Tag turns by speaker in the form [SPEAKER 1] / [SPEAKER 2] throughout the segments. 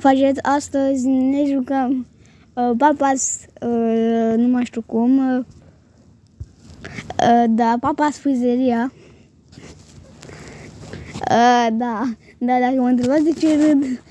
[SPEAKER 1] Faceți astăzi, ne jucăm Papa's, nu mai știu cum, da, Papa's Frizeria. Da, dacă mă întrebați de ce râd,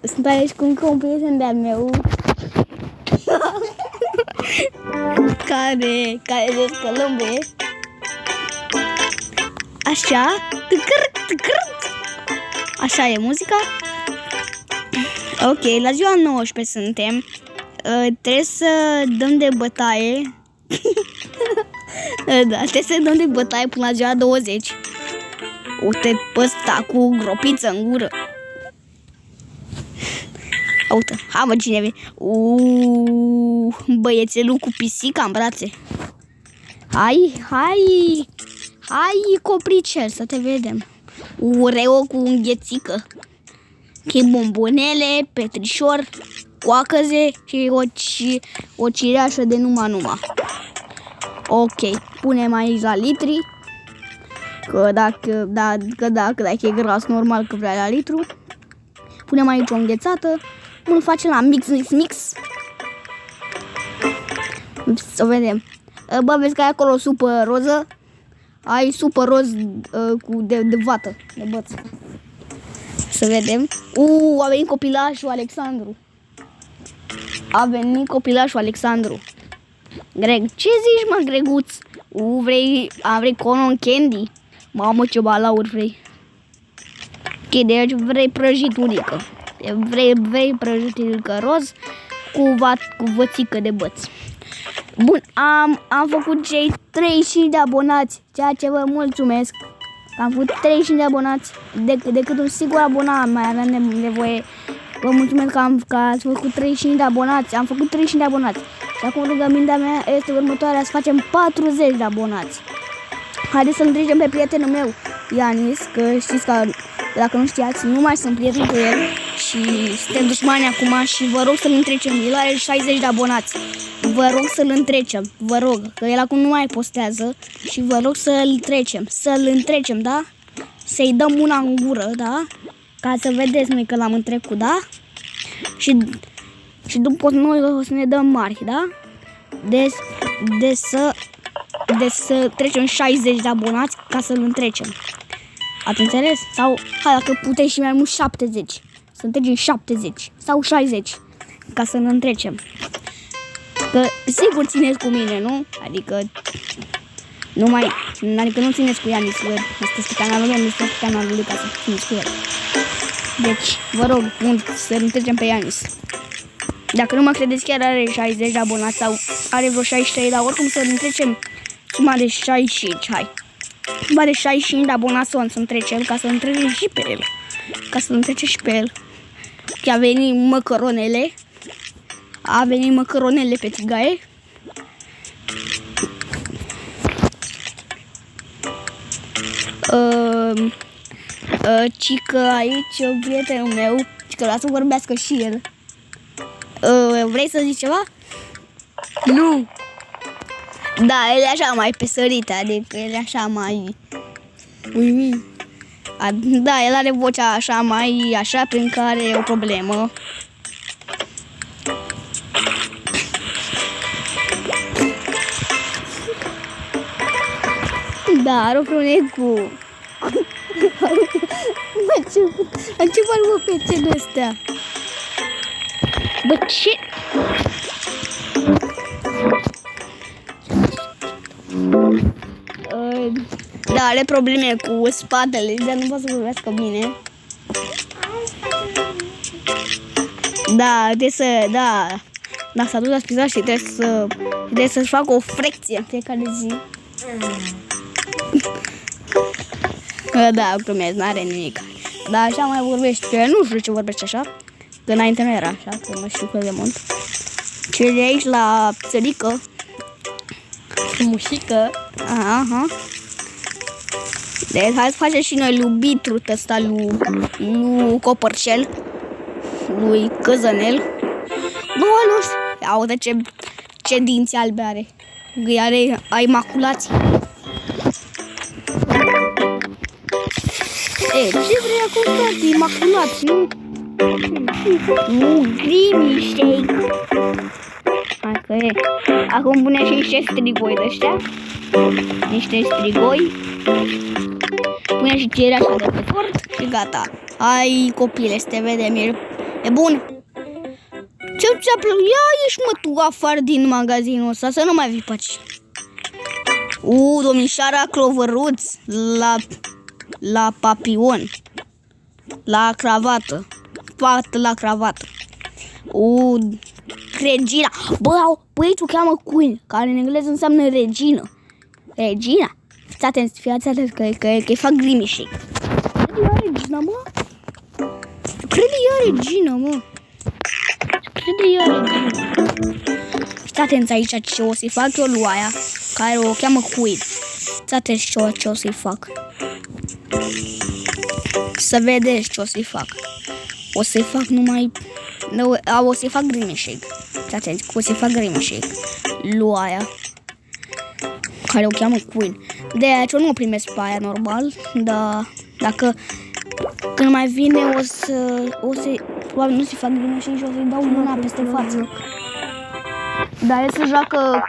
[SPEAKER 1] sunt aici cu încă un prieten de-al meu care descălămbe. Așa, așa e muzica. Ok, la ziua 19 suntem. Trebuie să dăm de bătaie. Da, trebuie să dăm de bătaie până la ziua 20. Uite pe ăsta cu gropiță în gură. Uite, hai mă, cine vine. Băiețelul cu pisica în brațe. Hai, copricel, să te vedem. Ureo cu înghețică. Bombonele, petrișor, coacăze și o cireașă de numa. Ok, punem aici la litri. Că dacă e gras, normal că vrea la litru. Punem aici o înghețată. Îl facem la mix. Să vedem. Bă, vezi că ai acolo supă roză. Ai supă roz de vată, de băț. Să vedem. A venit copilașul Alexandru. Greg, ce zici, mă, Greguț? Vrei conon candy? Mamă, ce balauri vrei. Ok, deci vrei prăjiturică. Vrei prăjiturică roz cu vățică de băț. Bun, am făcut cei 35 de abonați, ceea ce vă mulțumesc. Am făcut 35 de abonați, decât un singur abonat mai aveam nevoie. Vă mulțumesc că ați făcut 35 de abonați. Am făcut 35 de abonați. Și acum rugămintea mea este următoarea, să facem 40 de abonați. Haideți să-l trecem pe prietenul meu, Ianis, că știți că, dacă nu știați, nu mai sunt prieten cu el și suntem dușmani acum și vă rog să-l întrecem. El are 60 de abonați. Vă rog să-l întrecem, vă rog, că el acum nu mai postează și vă rog să-l întrecem, da? Să-i dăm una în gură, da? Ca să vedeți noi că l-am întrecut, da? Și după noi o să ne dăm mari, da? De să trecem 60 de abonați ca să-l întrecem. Ați înțeles? Sau, hai, dacă puteți și mai mult 70. Să întrecem 70 sau 60 ca să-l întrecem. Că sigur țineți cu mine, nu? Adică nu țineți cu Ianis, că este canalul meu, nu este canalul lui, ca să țineți cu el. Deci, vă rog mult să întrecem pe Ianis. Dacă nu mă credeți, chiar are 60 de abonați sau are vreo 63, dar oricum să întrecem suma de 65, hai. Suma de 65 de abonați să întrecem, ca să întrecem și pe el. Că a venit măcăronele. Pe tigaie. Cică aici, prietenul meu, că vreau să vorbească și el. Vrei să zici ceva? Nu. Da, el e așa mai pesărit, adică el e așa mai... Da, el are vocea așa mai așa, prin care e o problemă. Da, are o problemă cu... Am ce vorbă pe cenul ăsta? Bă, ce? Da, are probleme cu spatele, dar nu poate să vorbească bine. Da, Da, s-a dus la spital și trebuie să-și facă o frecție în fiecare zi. Da, glumesc, n-are nimic. Dar așa mai vorbește, nu știu ce vorbește așa, că înainte nu era așa, că nu știu cât de mult. Ce de aici la țărică, frumușică, aha. Deci hai să facem și noi lui Bitrut ăsta, lui Copărcel, lui Căzănel. Nu știu, aude ce dinți albe are, are imaculații. Ce vrei acum, frate? Imaculați, nu? Grimy shake. Hai că e. Acum pune și niște strigoi de ăștia. Niște strigoi. Pune și cireașa de pe tort și gata. Hai copile, să te vedem, e bun. Ce ți-a plăcut? Ia ieși mă tu afară din magazinul ăsta, să nu mai vii pe aici. Domnișoara Clovăruț la papion. La cravată. Pat la cravată. Regina. Bă, aici o cheamă Queen, care în engleză înseamnă regină. Regina? Fiați atent că fac Grimy shake. Crede ea regina, mă? Crede ea regina, mă? Crede ea regina. Fiți atenți aici ce o să-i fac eu lui aia, care o cheamă Queen. Fiți atenți ce o să-i fac. Să vedeți ce o să-i fac. O să-i fac numai... O să-i fac Grimy shake. Fiți atenți, o să-i fac Grimy shake lui aia, care o cheamă Queen. De aceea nu o primesc pe aia normal, dar dacă când mai vine o să probabil nu se fac Grimy shake și o să-i dau mâna peste față. Dar el se joacă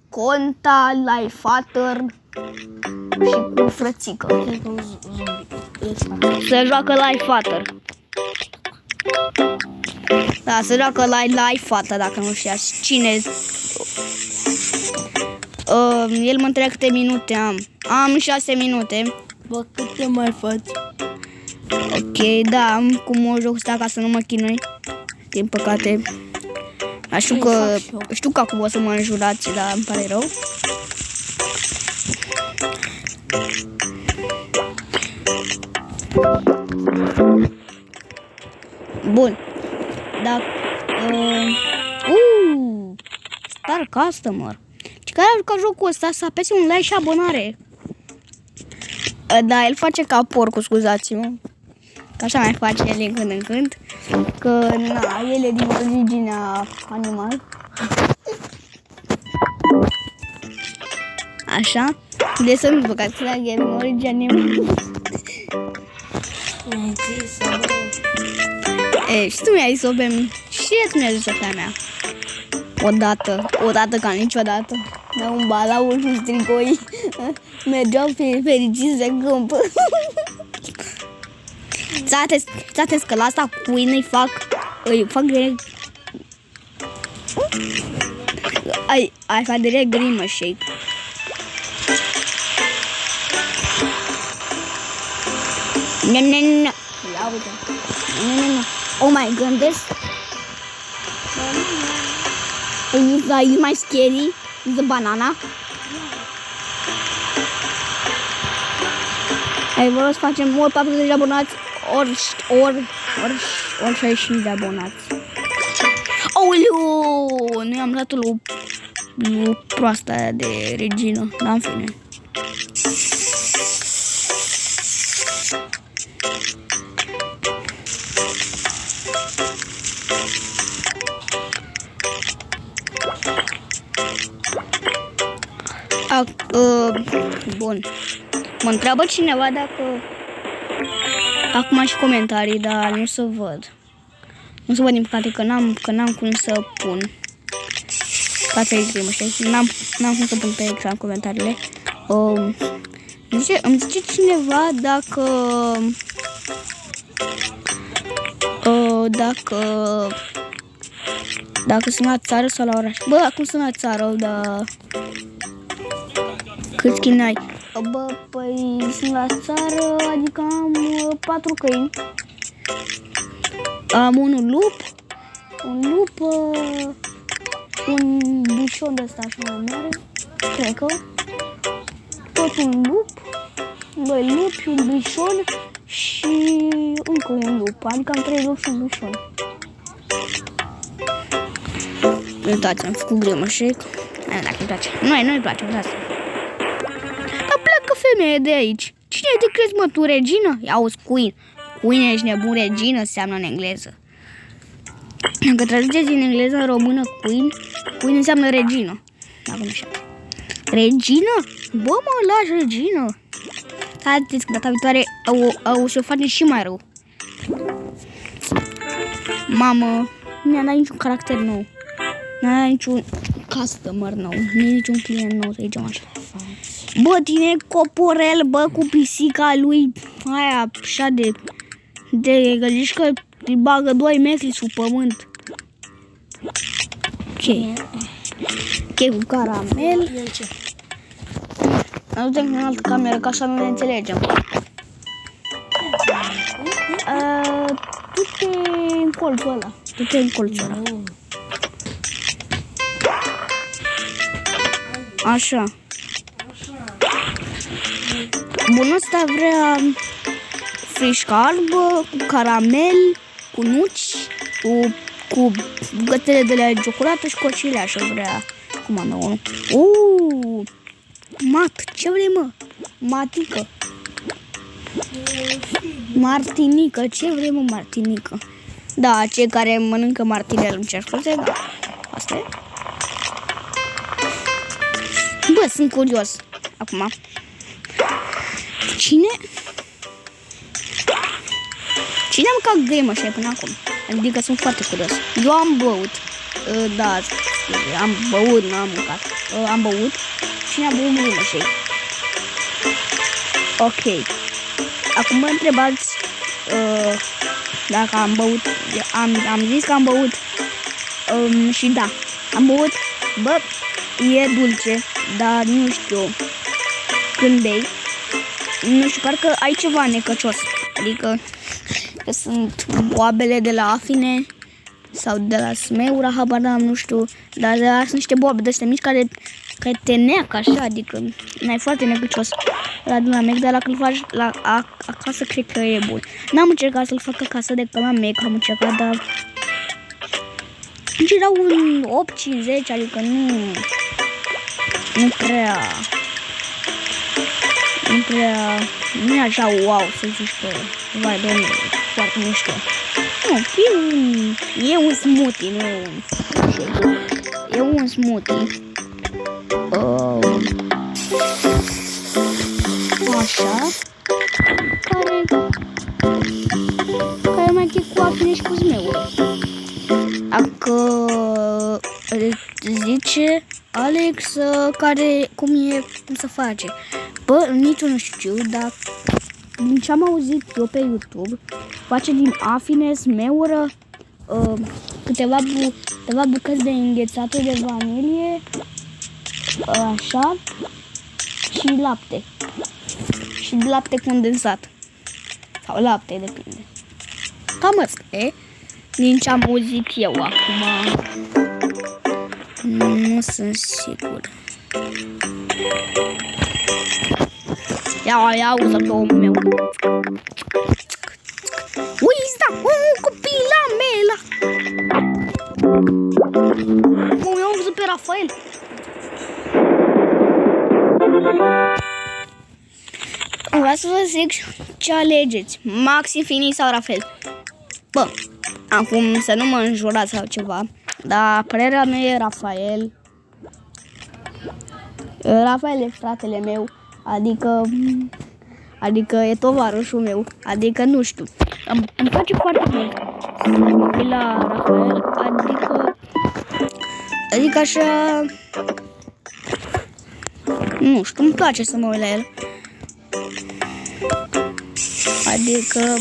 [SPEAKER 1] Conta, Life Father și cu frățică. Se joacă Life Father. Da, se joacă Life Father, dacă nu știați cine. El mă întreba câte minute am. Am 6 minute.
[SPEAKER 2] Bă, câte mai faci?
[SPEAKER 1] Ok, da, am cum o joc ăsta ca să nu mă chinui. Din păcate. Știu că acum o să mă înjurați, dar îmi pare rău. Bun. Dacă... Star Customer. Care a jucat jocul ăsta, să apese un like și abonare. Da, el face ca porcul, scuzați-mă. Că așa mai face el din când în când. Că, na, el e din originea animal. Așa. De să nu băgați la el în originea animal. Și tu mi-ai zis-o pe mine. Și tu mi-ai zis-o pe mea. Odată ca niciodată. De un balaur și strigoi mergeau fericiți de câmp. Ți-ați că la asta Queen îi fac direct. Ai fac direct Grimy shake. Nu. Ia uite. Nu. Oh my goodness. Is my scary? Is the banana? Hai, vreau să facem ori 40 de abonați, ori 65 de abonați. Aoleu! Noi am luat lui proasta aia de regină, dar în fine. Bun. Mă întreabă cineva dacă... Acum și comentarii, dar nu se văd. Nu se văd din păcate că n-am cum să pun. Stați aici, Grimy shake. N-am cum să pun pe ecran comentariile. Îmi zice cineva dacă sunt la țară sau la oraș. Bă, acum sunt la țară, dar... Câți câini ai? Bă, păi sunt la țară, adică am 4 câini. Am un lup, un bișon de ăsta așa mai mare, cred că. Tot un lup, 2 lupi, un bișon și încă un lup, adică am 3 lupi și un bișon. Uitați, am făcut Grimy shake. Hai, dacă îmi place. Nu-i place, uitați. Dar pleacă femeie de aici. Cine te crezi, mă, tu, regină? Ia auzi, Queen. Queen, ești nebun, regină înseamnă în engleză. Dacă traduceți din engleză în română Queen înseamnă regină. Acum așa. Regină? Bă, mă, lași regină. Haideți că data viitoare o să o facem și mai rău. Mamă, nu a niciun caracter nou. N-a niciun customer nou, niciun client nou, să zicem așa. Bă, tine coporel, bă, cu pisica lui, aia, așa de găliși că îi bagă 2 metri sub pământ. Ok. Ok, cu caramel. Du-te în altă cameră, ca așa nu ne înțelegem. Du-te în colțul ăla. Du-te în colțul ăla. Așa. Bun, ăsta vrea frișcarb, cu caramel, cu nuci, cu bucătele de la ciocolată și cocileașă vrea. Cum am eu? Mat, ce vrei, mă? Matică. Martinică, ce vrei, mă, martinică? Da, cei care mănâncă martinel îmi cer scuze, da. Asta e. Bă, sunt curios. Acum. Cine a mâncat game așa până acum? Adică sunt foarte curios. Eu am băut. Da, am băut, nu am mâncat. Am băut. Cine a băut game așa? Ok. Acum mă întrebați dacă am băut. Am zis că am băut. Și da, am băut. Bă, e dulce, dar nu știu când bei. Nu știu, parcă ai ceva necăcios. Adică că sunt boabele de la afine sau de la smeura, habar n-am, nu știu. Dar sunt niște boabe de astea mici care te neacă așa, adică n-ai foarte necăcios la Dinamec, dar dacă îl faci acasă, cred că e bun. N-am încercat să-l fac acasă de că la Mac am încercat, dar deci erau un 8,50, adică nu e așa wow să zici că vai, doamne, foarte mișto. Nu, e un smoothie, nu e un shake. E un smoothie. Așa. Care mai e cu afine și cu zmeură. Dacă zice Alex cum se face. Bă, nici eu nu știu, dar din ce am auzit eu pe YouTube, face din afine, smeură, câteva bucăți de înghețată de vanilie, așa, și lapte. Și lapte condensat. Sau lapte, depinde. Cam asta e. Din ce am auzit eu acum. Nu sunt sigur. Ia uză pe omul meu. Uiți, da, copila mea. Eu am văzut pe Rafael. Vreau să vă zic ce alegeți, Max Infinit sau Rafael. Bă, acum să nu mă înjurați sau ceva, dar părerea mea e Rafael. Rafael e fratele meu, adică e tovarășul meu, adică nu știu, îmi place foarte mult la Rafael, adică așa, nu știu, îmi place să mă uit la el. Adică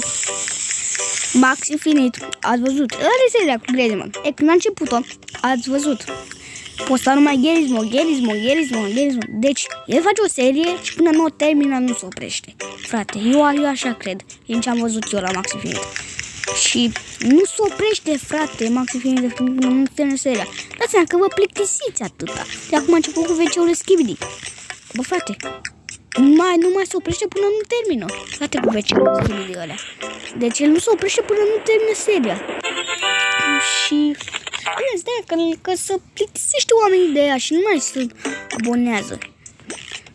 [SPEAKER 1] Max Infinit, ați văzut, are seria cu Griezmann. Când a început-o, ați văzut, posta numai Griezmann. Deci, el face o serie și până nu o termină, nu se oprește. Frate, eu așa cred, din ce am văzut eu la Max Infinit. Și nu se oprește, frate, Max Infinit, până nu termină seria. Dați seama că vă plictisiți atâta. De acum a început cu WC-ul Skibidi. Bă, frate, nu mai se oprește până nu termină. Frate, cu WC-ul Skibidi ălea. Deci el nu se oprește până nu termină seria. Și că să plictisește oamenii de ea și nu mai se abonează.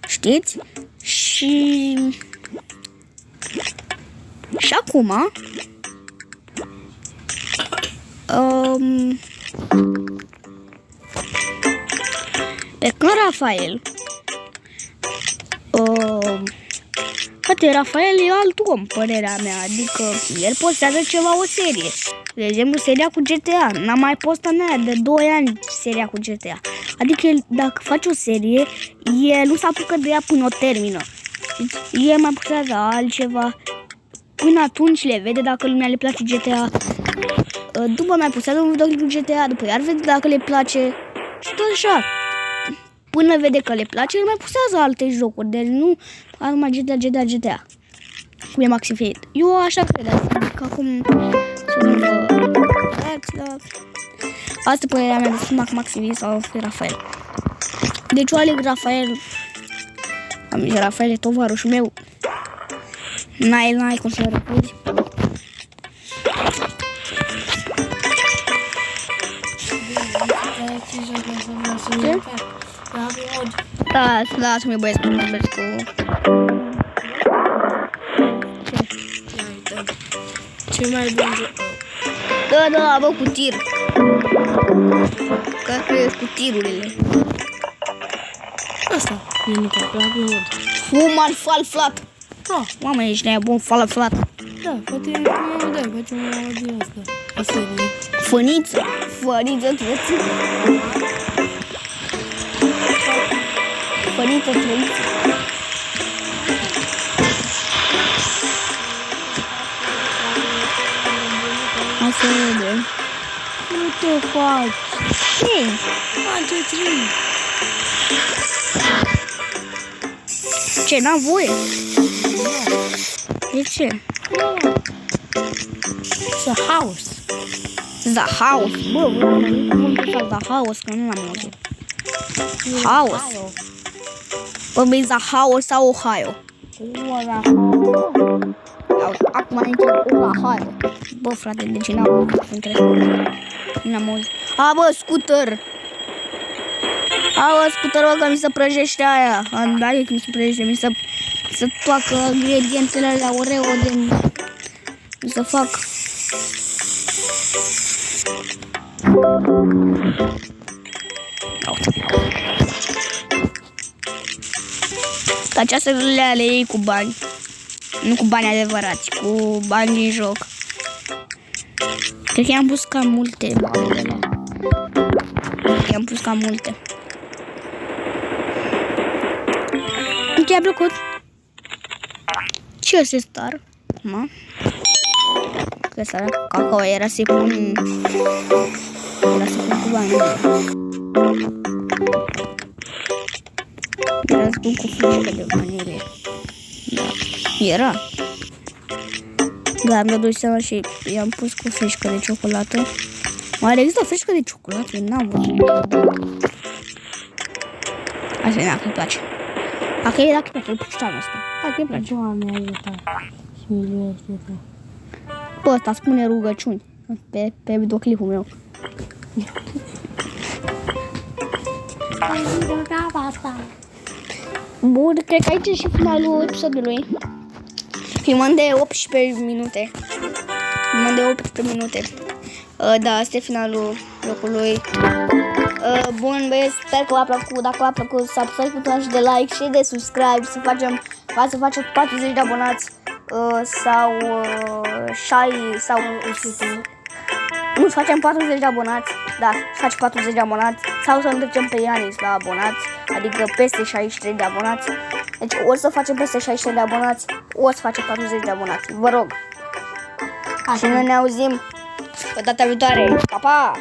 [SPEAKER 1] Știți? Și acum pe când Rafael Rafael e alt om, părerea mea. Adică el postează ceva, o serie. De exemplu, seria cu GTA. N-am mai postat aia de 2 ani seria cu GTA. Adică dacă faci o serie, el nu se apucă de ea până o termină. Deci, el mai postează altceva. Până atunci le vede dacă lumea le place GTA. După mai postează un videoclip cu GTA. După iar vede dacă le place. Și tot așa. Până vede că le place, el mai postează alte jocuri. Deci nu numai GTA. Cum e Maxi Fate. Eu așa cred. Adică acum să vă asta e părerea mea de Maxi Fate sau Rafael. Deci eu aleg Rafael. Rafael e tovarășul meu. N-ai cum să refuzi. Da, lasă-mi băieți că vorbesc cu...
[SPEAKER 2] Ce mai bun joc?
[SPEAKER 1] Da, bă, cu tir. Că e cu tirurile.
[SPEAKER 2] Asta. Mie nu plac, la Hod.
[SPEAKER 1] Fuman falflat.
[SPEAKER 2] Da,
[SPEAKER 1] Mamă, ești nebun, falflat.
[SPEAKER 2] da, poate e cum mă dai, facem o din asta. O serie.
[SPEAKER 1] Făniță trăiță. Făniță trăiță. Hai să vedem.
[SPEAKER 2] Nu te faci.
[SPEAKER 1] Hei,
[SPEAKER 2] Face 3.
[SPEAKER 1] ce, n-am voie? De ce?
[SPEAKER 2] It's a house.
[SPEAKER 1] The House. Bă, cum să fac The House, că nu l-am auzit. House. Bă, băi, The House sau Ohio? Acum intru Ohio. Bă, frate, de ce n-am auzit? N-am auzit. A, bă, scooter. A, bă, scooter, bă, că mi se prăjește aia. Da, e că mi se prăjește, mi se toacă ingredientele alea Oreo din... Mi se fac... Ca ceasurile ale ei cu bani. Nu cu bani adevărați, cu bani din joc. Cred că i-am pus cam multe. I-am pus cam multe. Ce a plăcut? Ce este star? Ma? Că star cacao era să-i pun... Era să pun cu bani. Era să pun cu frișcă de vanilie. Da. Era. Da, am dat seama și i-am pus cu frișcă de ciocolată. Oare există frișcă de ciocolată? N-am văzut. Asta e dacă îi place. Dacă îi place, îl pușteam ăsta. Dacă îi place.
[SPEAKER 2] Doamne ajută. Și miluiește-te.
[SPEAKER 1] Bă, ăsta spune rugăciuni pe videoclipul meu. Bun, cred că aici e și finalul episodului. Filmăm de 18 minute. Filmăm de 18 minute. Da, asta e finalul locului. Bun, băieți, sper că v-a plăcut. Dacă v-a plăcut, să apăsați butonul de like și de subscribe. Să facem 40 de abonați. Sau 100. Nu, să facem 40 de abonați. Da, să facem 40 de abonați. Sau să întrecem pe Ianis la abonați. Adică peste 63 de abonați. Deci ori să facem peste 63 de abonați, ori să facem 40 de abonați. Vă rog. Și noi ne auzim pe data viitoare. Pa, pa!